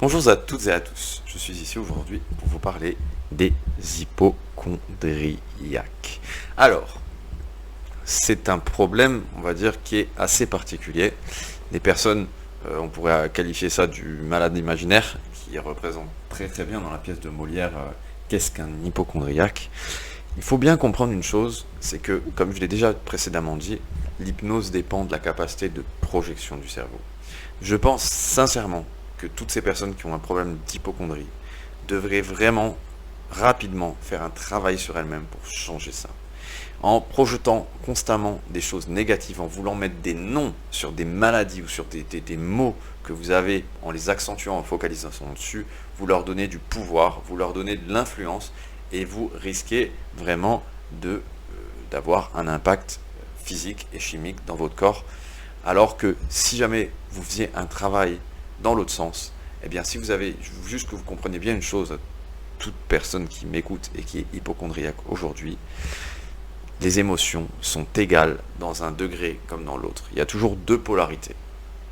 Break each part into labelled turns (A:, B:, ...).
A: Bonjour à toutes et à tous, je suis ici aujourd'hui pour vous parler des hypochondriaques. Alors, c'est un problème, on va dire, qui est assez particulier. Les personnes, on pourrait qualifier ça du malade imaginaire, qui représente très très bien dans la pièce de Molière qu'est-ce qu'un hypochondriaque. Il faut bien comprendre une chose, c'est que, comme je l'ai déjà précédemment dit, l'hypnose dépend de la capacité de projection du cerveau. Je pense sincèrement que toutes ces personnes qui ont un problème d'hypochondrie devraient vraiment rapidement faire un travail sur elles-mêmes pour changer ça. En projetant constamment des choses négatives, en voulant mettre des noms sur des maladies ou sur des mots que vous avez, en les accentuant, en focalisant dessus, vous leur donnez du pouvoir, vous leur donnez de l'influence et vous risquez vraiment d'avoir un impact physique et chimique dans votre corps. Alors que si jamais vous faisiez un travail dans l'autre sens, eh bien si vous avez, juste que vous compreniez bien une chose, toute personne qui m'écoute et qui est hypochondriaque aujourd'hui, les émotions sont égales dans un degré comme dans l'autre. Il y a toujours deux polarités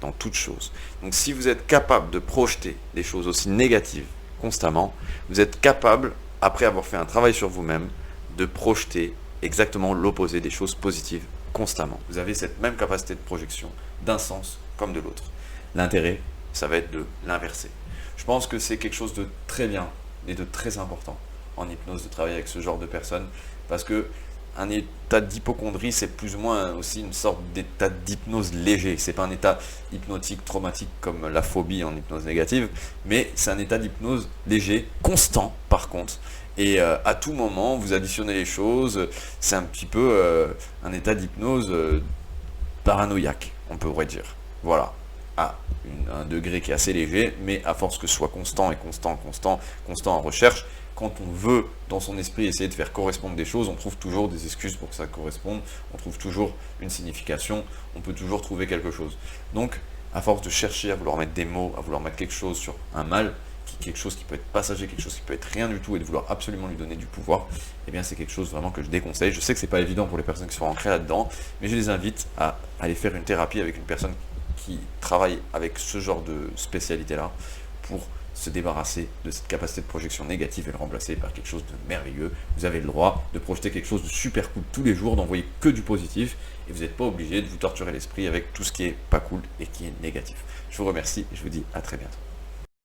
A: dans toute chose. Donc si vous êtes capable de projeter des choses aussi négatives constamment, vous êtes capable, après avoir fait un travail sur vous-même, de projeter exactement l'opposé des choses positives constamment. Vous avez cette même capacité de projection d'un sens comme de l'autre. L'intérêt, ça va être de l'inverser. Je pense que c'est quelque chose de très bien et de très important en hypnose de travailler avec ce genre de personnes parce que un état d'hypochondrie, c'est plus ou moins aussi une sorte d'état d'hypnose léger. C'est pas un état hypnotique traumatique comme la phobie en hypnose négative, mais c'est un état d'hypnose léger, constant par contre. Et à tout moment, vous additionnez les choses, c'est un petit peu un état d'hypnose paranoïaque, on pourrait dire. Voilà, à un degré qui est assez léger, mais à force que ce soit constant et constant en recherche, quand on veut, dans son esprit, essayer de faire correspondre des choses, on trouve toujours des excuses pour que ça corresponde, on trouve toujours une signification, on peut toujours trouver quelque chose. Donc, à force de chercher à vouloir mettre des mots, à vouloir mettre quelque chose sur un mal, quelque chose qui peut être passager, quelque chose qui peut être rien du tout, et de vouloir absolument lui donner du pouvoir, eh bien c'est quelque chose vraiment que je déconseille. Je sais que c'est pas évident pour les personnes qui sont ancrées là-dedans, mais je les invite à aller faire une thérapie avec une personne qui travaille avec ce genre de spécialité-là, pour se débarrasser de cette capacité de projection négative et le remplacer par quelque chose de merveilleux. Vous avez le droit de projeter quelque chose de super cool tous les jours, d'envoyer que du positif, et vous n'êtes pas obligé de vous torturer l'esprit avec tout ce qui est pas cool et qui est négatif. Je vous remercie et je vous dis à très bientôt.